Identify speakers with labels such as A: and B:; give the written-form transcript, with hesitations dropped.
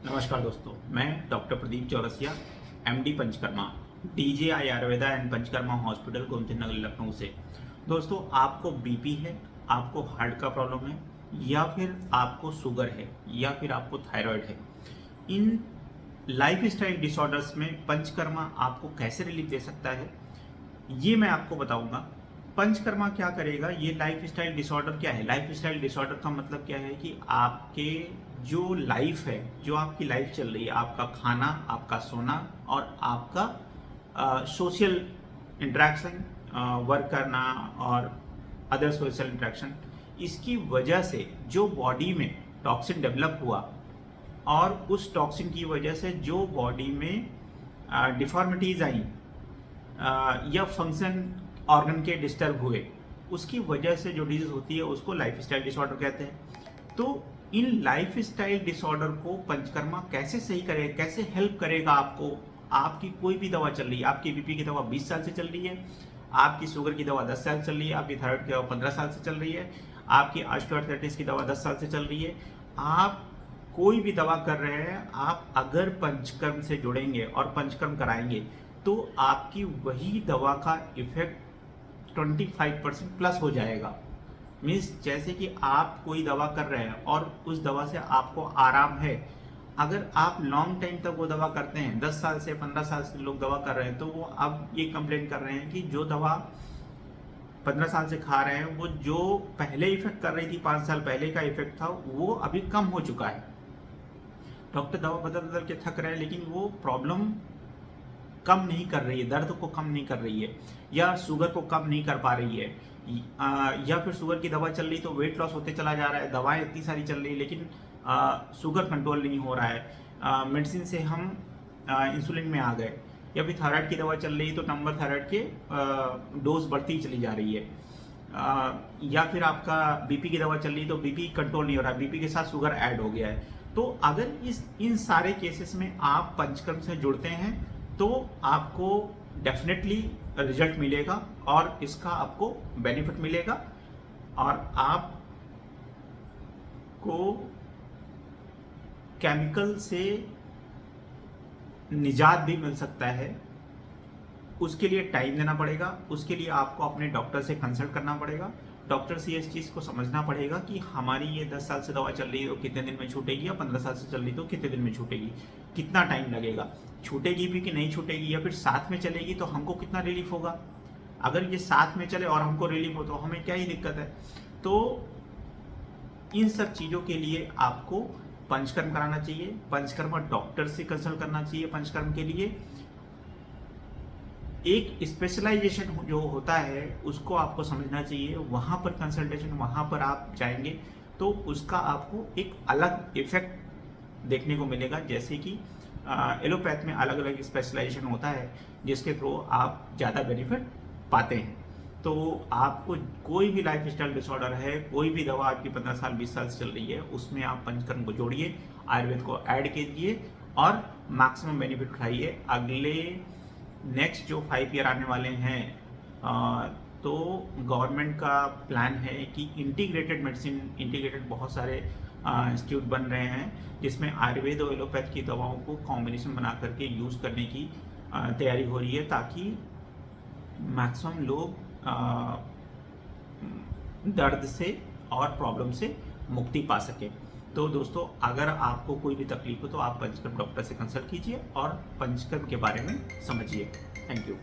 A: नमस्कार दोस्तों, मैं doctor Pradeep Chaurasia, MD Panchakarma, DJI Ayurveda and Panchakarma hospital Gomti Nagar Lucknow से। दोस्तों, आपको बीपी है, आपको हार्ट का प्रॉब्लम है, या फिर आपको शुगर है, या फिर आपको थायराइड है, इन लाइफ स्टाइल डिसऑर्डर्स में पंचकर्मा आपको कैसे रिलीफ दे सकता है, ये मैं आपको बताऊंगा। पंचकर्मा क्या करेगा, ये लाइफ स्टाइल डिसऑर्डर क्या है? लाइफ स्टाइल डिसऑर्डर का मतलब क्या है कि आपके जो लाइफ है, जो आपकी लाइफ चल रही है, आपका खाना, आपका सोना और आपका सोशल इंटरेक्शन, वर्क करना और अदर सोशल इंटरेक्शन, इसकी वजह से जो बॉडी में टॉक्सिन डेवलप हुआ और उस टॉक्सिन की वजह से जो बॉडी में डिफॉर्मिटीज आई या फंक्शन ऑर्गन के डिस्टर्ब हुए, उसकी वजह से जो डिजीज होती है उसको लाइफ स्टाइल डिसऑर्डर कहते हैं। तो इन लाइफ स्टाइल डिसऑर्डर को पंचकर्मा कैसे सही करेगा, कैसे हेल्प करेगा आपको? आपकी कोई भी दवा चल रही है, आपकी बीपी की दवा 20 साल से चल रही है, आपकी शुगर की दवा 10 साल चल रही है, आपकी थायराइड की दवा 15 साल से चल रही है, आपकी ऑस्टियोआर्थराइटिस की दवा 10 साल से चल रही है। आप कोई भी दवा कर रहे हैं, आप अगर पंचकर्म से जुड़ेंगे और पंचकर्म कराएंगे तो आपकी वही दवा का इफेक्ट 25% प्लस हो जाएगा। मीन्स जैसे कि आप कोई दवा कर रहे हैं और उस दवा से आपको आराम है, अगर आप लॉन्ग टाइम तक वो दवा करते हैं, 10 साल से 15 साल से लोग दवा कर रहे हैं, तो वो अब ये कंप्लेन कर रहे हैं कि जो दवा 15 साल से खा रहे हैं, वो जो पहले इफेक्ट कर रही थी, 5 साल पहले का इफेक्ट था, वो अभी कम हो चुका है। डॉक्टर दवा बदल बदल के थक रहे हैं, लेकिन वो प्रॉब्लम कम नहीं कर रही है, दर्द को कम नहीं कर रही है, या शुगर को कम नहीं कर पा रही है, या फिर शुगर की दवा चल रही तो वेट लॉस होते चला जा रहा है, दवाएं इतनी सारी चल रही है लेकिन शुगर कंट्रोल नहीं हो रहा है, मेडिसिन से हम इंसुलिन में आ गए, या फिर थायराइड की दवा चल रही तो नंबर थायराइड के डोज बढ़ती चली जा रही है, या फिर आपका बीपी की दवा चल रही तो बीपी कंट्रोल नहीं हो रहा, बीपी के साथ शुगर ऐड हो गया है। तो अगर इन सारे केसेस में आप पंचकर्म से जुड़ते हैं तो आपको डेफिनेटली रिजल्ट मिलेगा और इसका आपको बेनिफिट मिलेगा, और आपको केमिकल से निजात भी मिल सकता है। उसके लिए टाइम देना पड़ेगा, उसके लिए आपको अपने डॉक्टर से कंसल्ट करना पड़ेगा, डॉक्टर से इस चीज़ को समझना पड़ेगा कि हमारी ये 10 साल से दवा चल रही है तो कितने दिन में छूटेगी, या 15 साल से चल रही तो कितने दिन में छूटेगी, कितना टाइम लगेगा, छूटेगी भी कि नहीं छूटेगी, या फिर साथ में चलेगी तो हमको कितना रिलीफ होगा। अगर ये साथ में चले और हमको रिलीफ हो तो हमें क्या ही दिक्कत है। तो इन सब चीज़ों के लिए आपको पंचकर्म कराना चाहिए, पंचकर्म डॉक्टर से कंसल्ट करना चाहिए। पंचकर्म के लिए एक स्पेशलाइजेशन जो होता है उसको आपको समझना चाहिए, वहाँ पर कंसल्टेशन, वहाँ पर आप जाएंगे तो उसका आपको एक अलग इफेक्ट देखने को मिलेगा। जैसे कि एलोपैथ में अलग अलग स्पेशलाइजेशन होता है जिसके थ्रू आप ज़्यादा बेनिफिट पाते हैं। तो आपको कोई भी लाइफ स्टाइल डिसऑर्डर है, कोई भी दवा आपकी 15 साल 20 साल से चल रही है, उसमें आप पंचकर्म को जोड़िए, आयुर्वेद को ऐड कीजिए और मैक्सिमम बेनिफिट उठाइए। अगले नेक्स्ट जो 5 ईयर आने वाले हैं, तो गवर्नमेंट का प्लान है कि इंटीग्रेटेड मेडिसिन, इंटीग्रेटेड बहुत सारे इंस्टीट्यूट बन रहे हैं जिसमें आयुर्वेद और एलोपैथ की दवाओं को कॉम्बिनेशन बना करके यूज़ करने की तैयारी हो रही है, ताकि मैक्सिमम लोग दर्द से और प्रॉब्लम से मुक्ति पा सके। तो दोस्तों, अगर आपको कोई भी तकलीफ हो तो आप पंचकर्म डॉक्टर से कंसल्ट कीजिए और पंचकर्म के बारे में समझिए। Thank you.